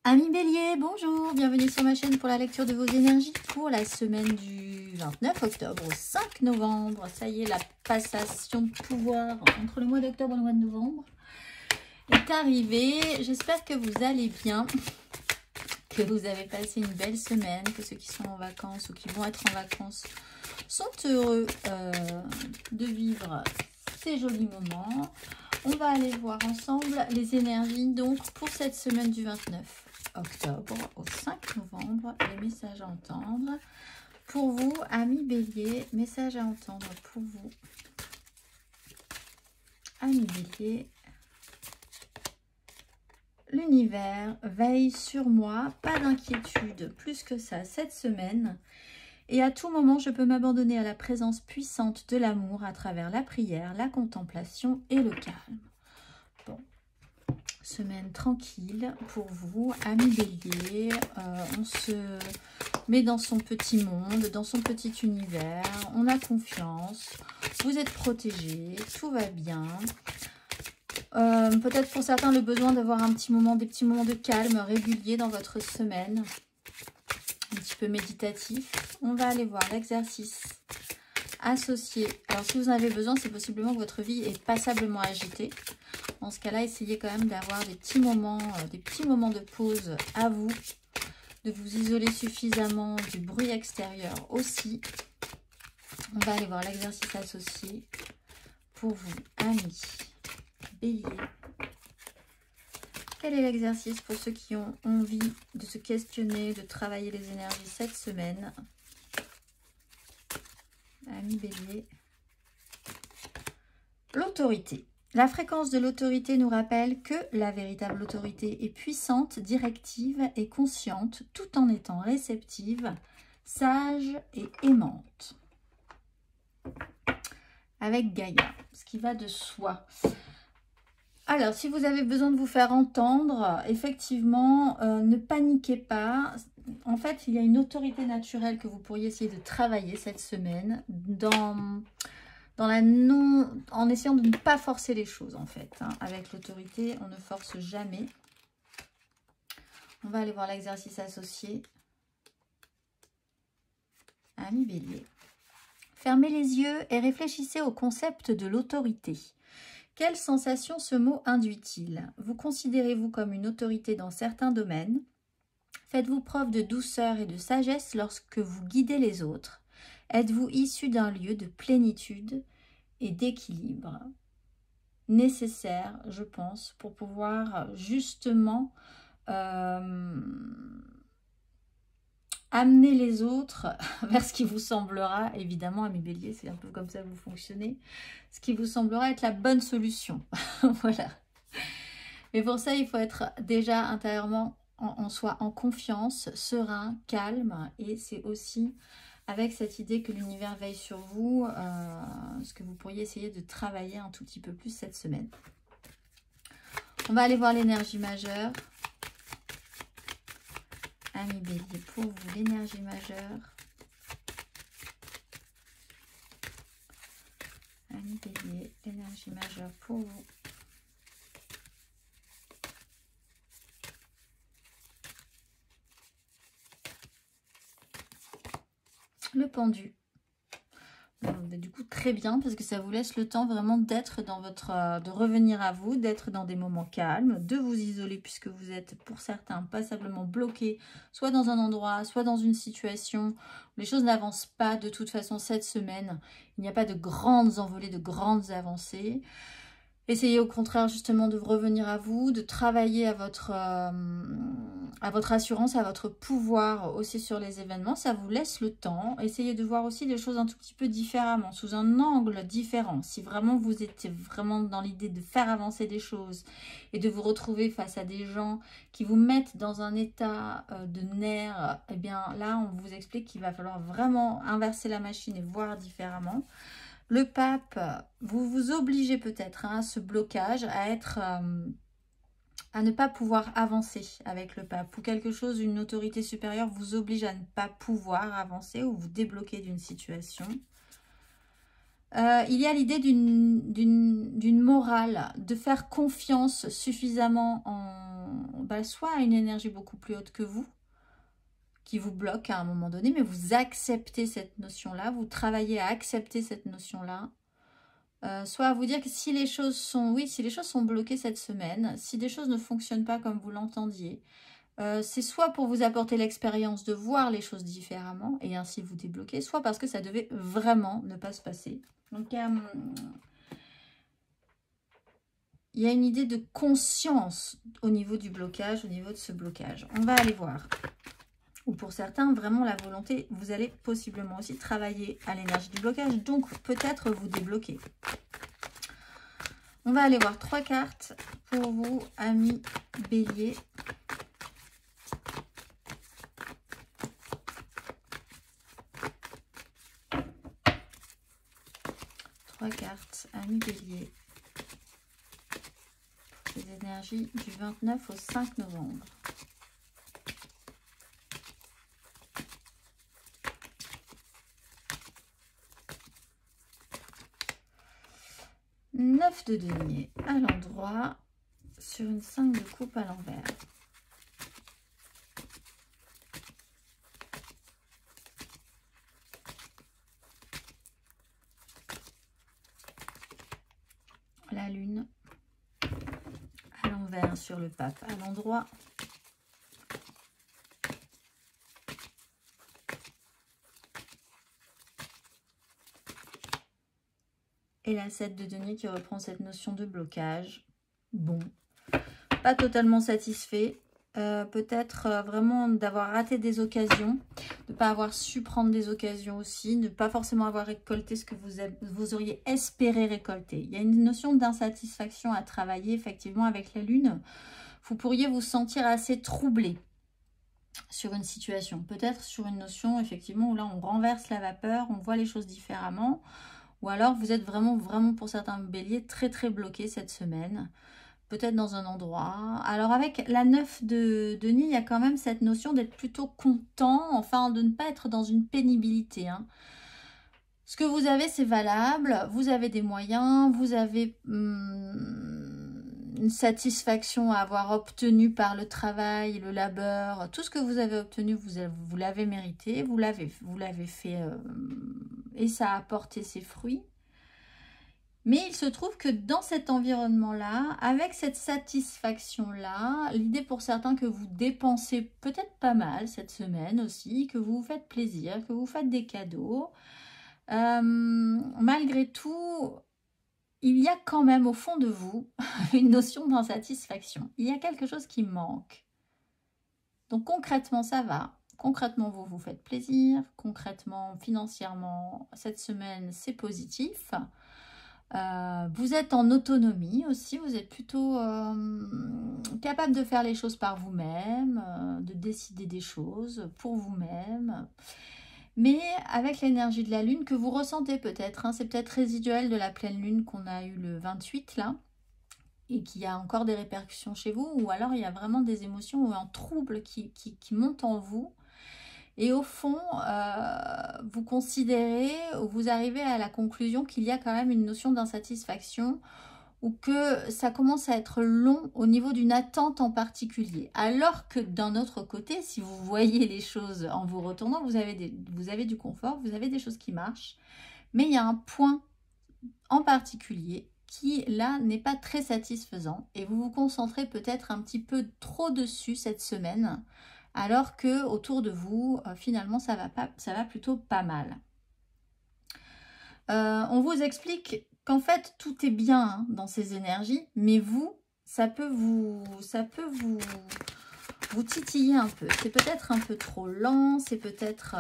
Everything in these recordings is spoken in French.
Amis Bélier, bonjour, bienvenue sur ma chaîne pour la lecture de vos énergies pour la semaine du 29 octobre au 5 novembre. Ça y est, la passation de pouvoir entre le mois d'octobre et le mois de novembre est arrivée. J'espère que vous allez bien, que vous avez passé une belle semaine, que ceux qui sont en vacances ou qui vont être en vacances sont heureux de vivre ces jolis moments. On va aller voir ensemble les énergies donc pour cette semaine du 29 octobre au 5 novembre, les messages à entendre pour vous, amis Bélier, messages à entendre pour vous, amis Bélier. L'univers veille sur moi, pas d'inquiétude plus que ça cette semaine. Et à tout moment, je peux m'abandonner à la présence puissante de l'amour à travers la prière, la contemplation et le calme. Bon, semaine tranquille pour vous, amis Bélier. On se met dans son petit monde, dans son petit univers. On a confiance. Vous êtes protégés. Tout va bien. Peut-être pour certains le besoin d'avoir des petits moments de calme réguliers dans votre semaine. Un petit peu méditatif. On va aller voir l'exercice associé. Alors si vous en avez besoin, c'est possiblement que votre vie est passablement agitée. Dans ce cas-là, essayez quand même d'avoir des petits moments de pause à vous, de vous isoler suffisamment du bruit extérieur aussi. On va aller voir l'exercice associé pour vous, amis Bélier. Quel est l'exercice pour ceux qui ont envie de se questionner, de travailler les énergies cette semaine? Amis Bélier. L'autorité. La fréquence de l'autorité nous rappelle que la véritable autorité est puissante, directive et consciente, tout en étant réceptive, sage et aimante. Avec Gaïa, ce qui va de soi. Alors, si vous avez besoin de vous faire entendre, effectivement, ne paniquez pas. En fait, il y a une autorité naturelle que vous pourriez essayer de travailler cette semaine en essayant de ne pas forcer les choses, en fait. Hein. Avec l'autorité, on ne force jamais. On va aller voir l'exercice associé. Amis Bélier. Fermez les yeux et réfléchissez au concept de l'autorité. Quelle sensation ce mot induit-il? Vous considérez-vous comme une autorité dans certains domaines? Faites-vous preuve de douceur et de sagesse lorsque vous guidez les autres? Êtes-vous issu d'un lieu de plénitude et d'équilibre? Nécessaire, je pense, pour pouvoir justement amener les autres vers ce qui vous semblera, évidemment, amis Bélier, c'est un peu comme ça que vous fonctionnez, ce qui vous semblera être la bonne solution. Voilà. Mais pour ça, il faut être déjà intérieurement en soi, en confiance, serein, calme. Et c'est aussi avec cette idée que l'univers veille sur vous, ce que vous pourriez essayer de travailler un tout petit peu plus cette semaine. On va aller voir l'énergie majeure. Amis Bélier, pour vous, l'énergie majeure. Amis Bélier, l'énergie majeure pour vous. Le pendu. Du coup, très bien, parce que ça vous laisse le temps vraiment d'être dans de revenir à vous, d'être dans des moments calmes, de vous isoler, puisque vous êtes, pour certains, passablement bloqués, soit dans un endroit, soit dans une situation où les choses n'avancent pas de toute façon cette semaine. Il n'y a pas de grandes envolées, de grandes avancées. Essayez au contraire justement de revenir à vous, de travailler à votre assurance, à votre pouvoir aussi sur les événements. Ça vous laisse le temps. Essayez de voir aussi les choses un tout petit peu différemment, sous un angle différent. Si vraiment vous étiez vraiment dans l'idée de faire avancer des choses et de vous retrouver face à des gens qui vous mettent dans un état de nerfs, eh bien là on vous explique qu'il va falloir vraiment inverser la machine et voir différemment. Le pape, vous vous obligez peut-être à ce blocage, à ne pas pouvoir avancer avec le pape. Ou quelque chose, une autorité supérieure vous oblige à ne pas pouvoir avancer ou vous débloquer d'une situation. Il y a l'idée d'une morale, de faire confiance suffisamment soit à une énergie beaucoup plus haute que vous, qui vous bloque à un moment donné, mais vous acceptez cette notion-là, vous travaillez à accepter cette notion-là. Soit à vous dire que si les choses sont, si les choses sont bloquées cette semaine, si des choses ne fonctionnent pas comme vous l'entendiez, c'est soit pour vous apporter l'expérience de voir les choses différemment et ainsi vous débloquer, soit parce que ça devait vraiment ne pas se passer. Donc, il y a une idée de conscience au niveau du blocage, au niveau de ce blocage. On va aller voir. Ou pour certains, vraiment la volonté, vous allez possiblement aussi travailler à l'énergie du blocage, donc peut-être vous débloquer. On va aller voir 3 cartes pour vous, amis Bélier. Cartes, amis Bélier, les énergies du 29 au 5 novembre. Neuf de denier à l'endroit sur une 5 de coupe à l'envers. La lune à l'envers sur le pape à l'endroit. Et la 7 de denier qui reprend cette notion de blocage. Bon, pas totalement satisfait. Peut-être vraiment d'avoir raté des occasions, de ne pas avoir su prendre des occasions aussi, ne pas forcément avoir récolté ce que vous auriez espéré récolter. Il y a une notion d'insatisfaction à travailler effectivement avec la lune. Vous pourriez vous sentir assez troublé sur une situation, peut-être sur une notion effectivement où là on renverse la vapeur, on voit les choses différemment, ou alors vous êtes vraiment pour certains béliers très bloqués cette semaine. Peut-être dans un endroit. Alors avec la 9 de denier, il y a quand même cette notion d'être plutôt content, enfin de ne pas être dans une pénibilité. Hein. Ce que vous avez, c'est valable, vous avez des moyens, vous avez une satisfaction à avoir obtenu par le travail, le labeur. Tout ce que vous avez obtenu, vous l'avez mérité, vous l'avez fait et ça a porté ses fruits. Mais il se trouve que dans cet environnement-là, avec cette satisfaction-là, l'idée pour certains que vous dépensez peut-être pas mal cette semaine aussi, que vous vous faites plaisir, que vous faites des cadeaux, malgré tout, il y a quand même au fond de vous une notion d'insatisfaction. Il y a quelque chose qui manque. Donc concrètement, ça va. Concrètement, vous vous faites plaisir. Concrètement, financièrement, cette semaine, c'est positif. Vous êtes en autonomie aussi, vous êtes plutôt capable de faire les choses par vous-même, de décider des choses pour vous-même. Mais avec l'énergie de la lune que vous ressentez peut-être, hein, c'est peut-être résiduel de la pleine lune qu'on a eu le 28 là, et qui a encore des répercussions chez vous, ou alors il y a vraiment des émotions ou un trouble qui monte en vous. Et au fond, vous considérez, ou vous arrivez à la conclusion qu'il y a quand même une notion d'insatisfaction ou que ça commence à être long au niveau d'une attente en particulier. Alors que d'un autre côté, si vous voyez les choses en vous retournant, vous avez du confort, vous avez des choses qui marchent. Mais il y a un point en particulier qui, là, n'est pas très satisfaisant. Et vous vous concentrez peut-être un petit peu trop dessus cette semaine, alors que autour de vous, finalement, ça va plutôt pas mal. On vous explique qu'en fait, tout est bien hein, dans ces énergies, mais vous, ça peut vous titiller un peu. C'est peut-être un peu trop lent, c'est peut-être...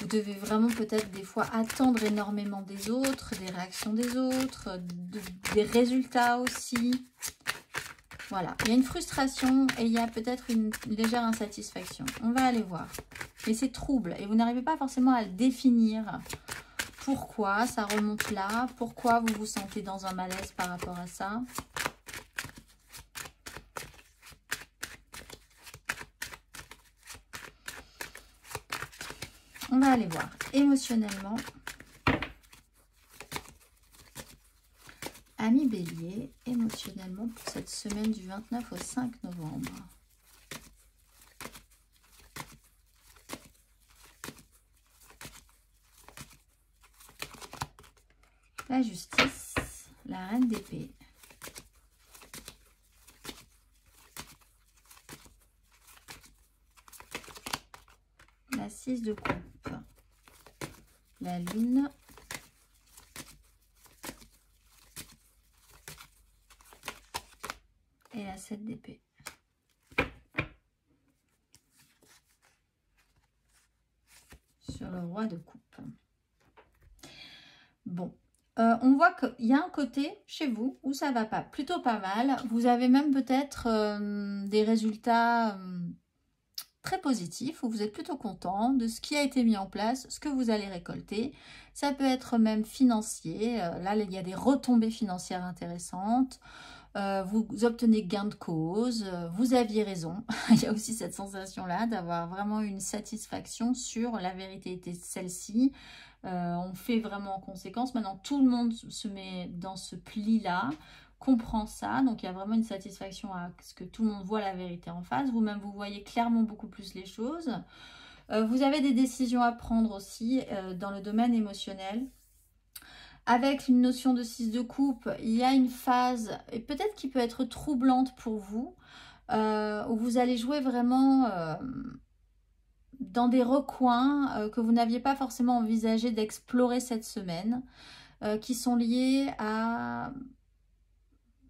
vous devez vraiment peut-être des fois attendre énormément des autres, des réactions des autres, des résultats aussi. Voilà, il y a une frustration et il y a peut-être une légère insatisfaction. On va aller voir. Mais c'est trouble et vous n'arrivez pas forcément à le définir. Pourquoi ça remonte là? Pourquoi vous vous sentez dans un malaise par rapport à ça? On va aller voir émotionnellement. Amis Bélier, émotionnellement pour cette semaine du 29 au 5 novembre. La justice, la reine d'épée. La 6 de coupe. La lune. Et la 7 d'épée. Sur le roi de coupe. Bon. On voit qu'il y a un côté chez vous où ça va pas, plutôt pas mal. Vous avez même peut-être des résultats très positifs, où vous êtes plutôt content de ce qui a été mis en place, ce que vous allez récolter. Ça peut être même financier. Là, il y a des retombées financières intéressantes. Vous obtenez gain de cause. Vous aviez raison. Il y a aussi cette sensation-là d'avoir vraiment une satisfaction sur la vérité était celle-ci. On fait vraiment en conséquence. Maintenant, tout le monde se met dans ce pli-là, comprend ça. Donc, il y a vraiment une satisfaction à ce que tout le monde voit la vérité en face. Vous-même, vous voyez clairement beaucoup plus les choses. Vous avez des décisions à prendre aussi dans le domaine émotionnel. Avec une notion de 6 de coupe, il y a une phase, et peut-être qui peut être troublante pour vous, où vous allez jouer vraiment dans des recoins que vous n'aviez pas forcément envisagé d'explorer cette semaine, qui sont liés à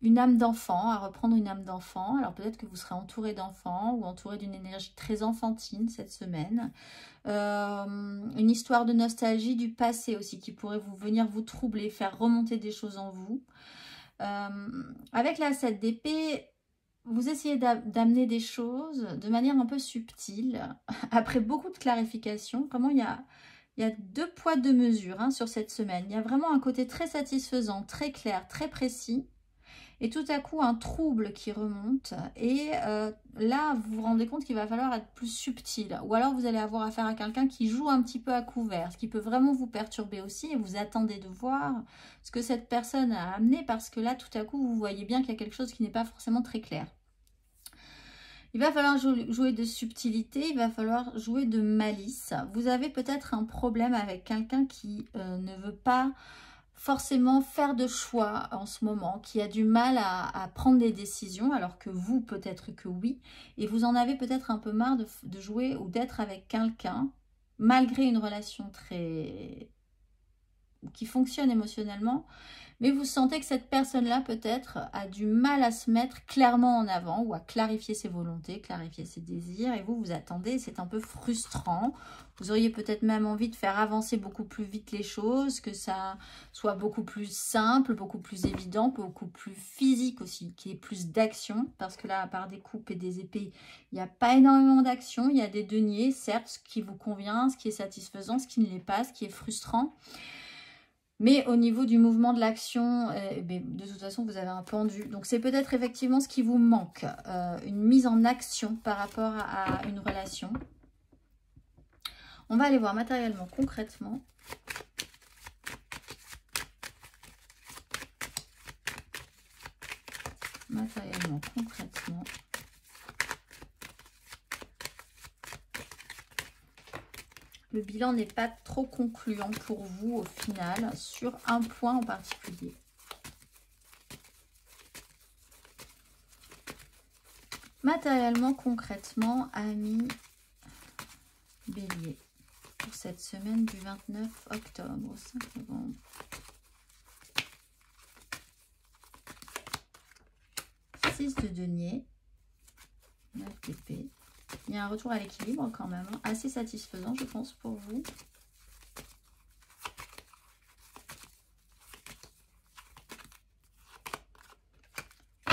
une âme d'enfant, à reprendre une âme d'enfant. Alors peut-être que vous serez entouré d'enfants ou entouré d'une énergie très enfantine cette semaine. Une histoire de nostalgie du passé aussi qui pourrait venir vous troubler, faire remonter des choses en vous. Avec la 7 d'épée, vous essayez d'amener des choses de manière un peu subtile, après beaucoup de clarification. Comment il y a 2 poids 2 mesures hein, sur cette semaine. Il y a vraiment un côté très satisfaisant, très clair, très précis. Et tout à coup, un trouble qui remonte. Et là, vous vous rendez compte qu'il va falloir être plus subtil. Ou alors, vous allez avoir affaire à quelqu'un qui joue un petit peu à couvert. Ce qui peut vraiment vous perturber aussi. Et vous attendez de voir ce que cette personne a amené. Parce que là, tout à coup, vous voyez bien qu'il y a quelque chose qui n'est pas forcément très clair. Il va falloir jouer de subtilité. Il va falloir jouer de malice. Vous avez peut-être un problème avec quelqu'un qui ne veut pas forcément faire de choix en ce moment, qui a du mal à prendre des décisions, alors que vous, peut-être que oui, et vous en avez peut-être un peu marre de jouer ou d'être avec quelqu'un, malgré une relation qui fonctionne émotionnellement, mais vous sentez que cette personne-là, peut-être, a du mal à se mettre clairement en avant ou à clarifier ses volontés, clarifier ses désirs. Et vous attendez, c'est un peu frustrant. Vous auriez peut-être même envie de faire avancer beaucoup plus vite les choses, que ça soit beaucoup plus simple, beaucoup plus évident, beaucoup plus physique aussi, qu'il y ait plus d'action. Parce que là, à part des coupes et des épées, il n'y a pas énormément d'action. Il y a des deniers, certes, ce qui vous convient, ce qui est satisfaisant, ce qui ne l'est pas, ce qui est frustrant. Mais au niveau du mouvement de l'action, de toute façon, vous avez un pendu. Donc, c'est peut-être effectivement ce qui vous manque. Une mise en action par rapport à une relation. On va aller voir matériellement, concrètement. Matériellement, concrètement. Le bilan n'est pas trop concluant pour vous au final sur un point en particulier. Matériellement, concrètement, amis Bélier, pour cette semaine du 29 octobre au 5 novembre. Six de denier, 9 d'épée. Il y a un retour à l'équilibre quand même, assez satisfaisant je pense pour vous.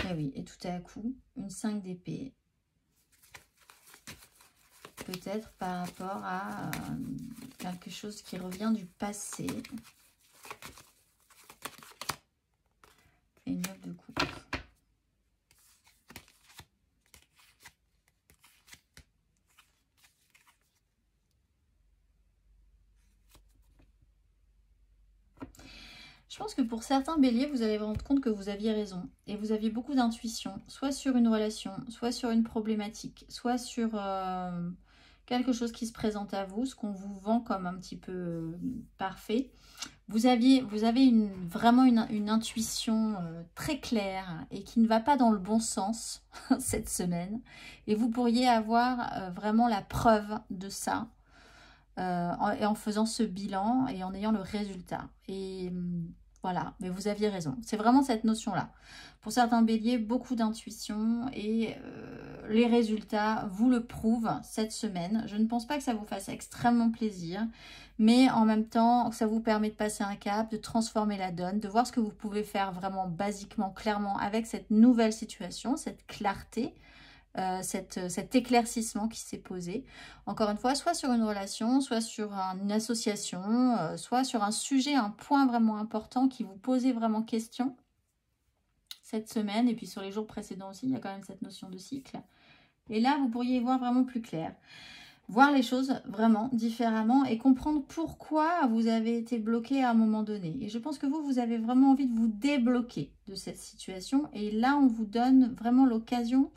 Et oui, et tout à coup, une 5 d'épée. Peut-être par rapport à quelque chose qui revient du passé. Et une 9 de coupe. Je pense que pour certains béliers, vous allez vous rendre compte que vous aviez raison et vous aviez beaucoup d'intuition, soit sur une relation, soit sur une problématique, soit sur quelque chose qui se présente à vous, ce qu'on vous vend comme un petit peu parfait. Vous avez vraiment une intuition très claire et qui ne va pas dans le bon sens cette semaine. Et vous pourriez avoir vraiment la preuve de ça en faisant ce bilan et en ayant le résultat. Et voilà, mais vous aviez raison. C'est vraiment cette notion-là. Pour certains béliers, beaucoup d'intuition et les résultats vous le prouvent cette semaine. Je ne pense pas que ça vous fasse extrêmement plaisir, mais en même temps, ça vous permet de passer un cap, de transformer la donne, de voir ce que vous pouvez faire vraiment basiquement, clairement avec cette nouvelle situation, cette clarté, cet éclaircissement qui s'est posé. Encore une fois, soit sur une relation, soit sur une association, soit sur un sujet, un point vraiment important qui vous posait vraiment question cette semaine. Et puis sur les jours précédents aussi, il y a quand même cette notion de cycle. Et là, vous pourriez y voir vraiment plus clair. Voir les choses vraiment différemment et comprendre pourquoi vous avez été bloqué à un moment donné. Et je pense que vous avez vraiment envie de vous débloquer de cette situation. Et là, on vous donne vraiment l'occasion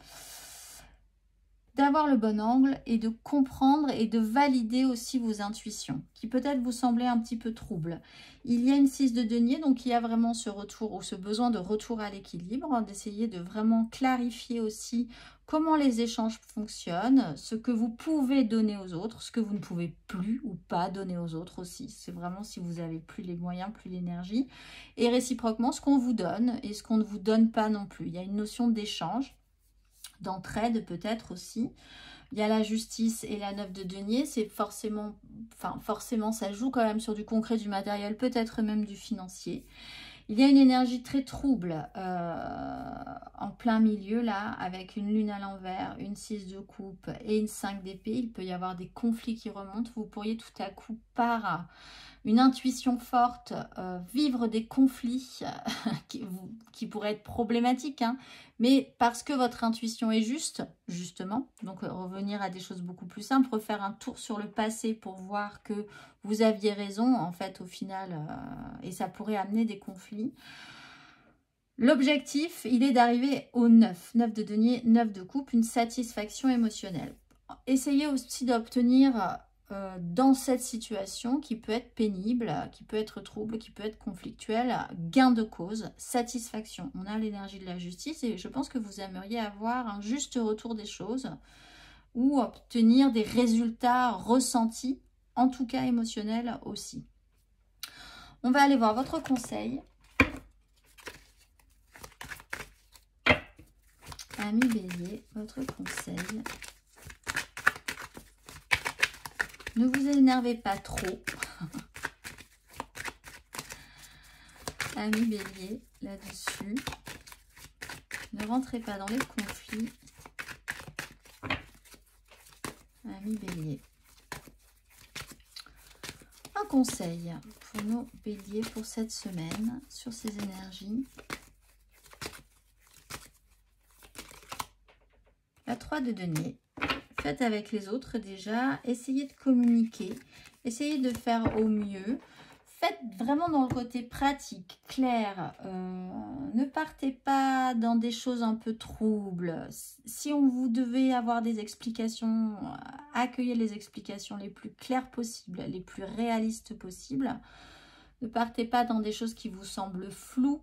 d'avoir le bon angle et de comprendre et de valider aussi vos intuitions, qui peut-être vous semblaient un petit peu troubles. Il y a une 6 de denier, donc il y a vraiment ce retour ou ce besoin de retour à l'équilibre, d'essayer de vraiment clarifier aussi comment les échanges fonctionnent, ce que vous pouvez donner aux autres, ce que vous ne pouvez plus ou pas donner aux autres aussi. C'est vraiment si vous n'avez plus les moyens, plus l'énergie. Et réciproquement, ce qu'on vous donne et ce qu'on ne vous donne pas non plus. Il y a une notion d'échange, d'entraide peut-être aussi. Il y a la justice et la 9 de denier, c'est forcément ça joue quand même sur du concret, du matériel, peut-être même du financier. Il y a une énergie très trouble en plein milieu là, avec une lune à l'envers, une 6 de coupe et une 5 d'épée. Il peut y avoir des conflits qui remontent. Vous pourriez tout à coup, par une intuition forte, vivre des conflits qui pourraient être problématiques, hein, mais parce que votre intuition est juste, justement, donc revenir à des choses beaucoup plus simples, refaire un tour sur le passé pour voir que vous aviez raison, en fait, au final, et ça pourrait amener des conflits. L'objectif, il est d'arriver au 9. 9 de denier, 9 de coupe, une satisfaction émotionnelle. Essayez aussi d'obtenir dans cette situation qui peut être pénible, qui peut être trouble, qui peut être conflictuelle, gain de cause, satisfaction. On a l'énergie de la justice et je pense que vous aimeriez avoir un juste retour des choses ou obtenir des résultats ressentis, en tout cas émotionnels aussi. On va aller voir votre conseil. Ami Bélier, votre conseil. Ne vous énervez pas trop. Ami Bélier, là-dessus. Ne rentrez pas dans les conflits. Ami Bélier. Un conseil pour nos béliers pour cette semaine sur ces énergies. La 3 de denier. Faites avec les autres déjà, essayez de communiquer, essayez de faire au mieux. Faites vraiment dans le côté pratique, clair. Ne partez pas dans des choses un peu troubles. Si on vous devait avoir des explications, accueillez les explications les plus claires possibles, les plus réalistes possibles. Ne partez pas dans des choses qui vous semblent floues.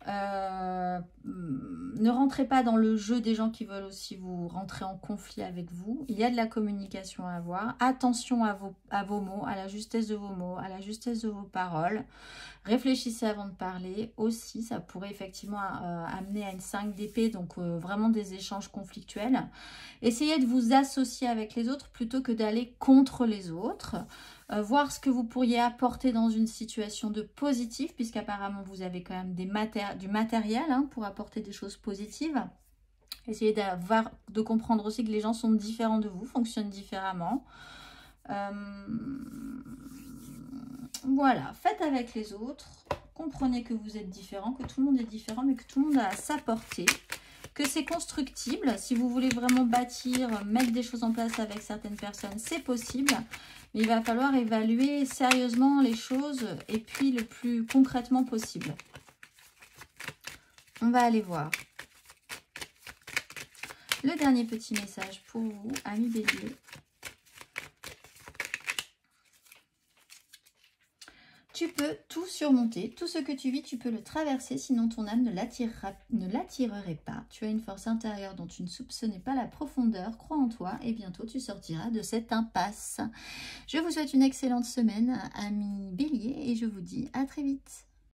Ne rentrez pas dans le jeu des gens qui veulent aussi vous rentrer en conflit avec vous. Il y a de la communication à avoir. Attention à vos mots, à la justesse de vos mots, à la justesse de vos paroles. Réfléchissez avant de parler aussi. Ça pourrait effectivement amener à une 5 d'épée, donc vraiment des échanges conflictuels. Essayez de vous associer avec les autres plutôt que d'aller contre les autres. Voir ce que vous pourriez apporter dans une situation de positif, puisqu'apparemment vous avez quand même du matériel hein, pour apporter des choses positives. Essayez de comprendre aussi que les gens sont différents de vous, fonctionnent différemment. Voilà, faites avec les autres, comprenez que vous êtes différents, que tout le monde est différent, mais que tout le monde a à s'apporter. que c'est constructible. Si vous voulez vraiment bâtir, mettre des choses en place avec certaines personnes, c'est possible. Mais il va falloir évaluer sérieusement les choses et puis le plus concrètement possible. On va aller voir. Le dernier petit message pour vous, amis Bélier. Tu peux tout surmonter, tout ce que tu vis, tu peux le traverser, sinon ton âme ne l'attirerait pas. Tu as une force intérieure dont tu ne soupçonnais pas la profondeur, crois en toi et bientôt tu sortiras de cette impasse. Je vous souhaite une excellente semaine, amis Bélier, et je vous dis à très vite.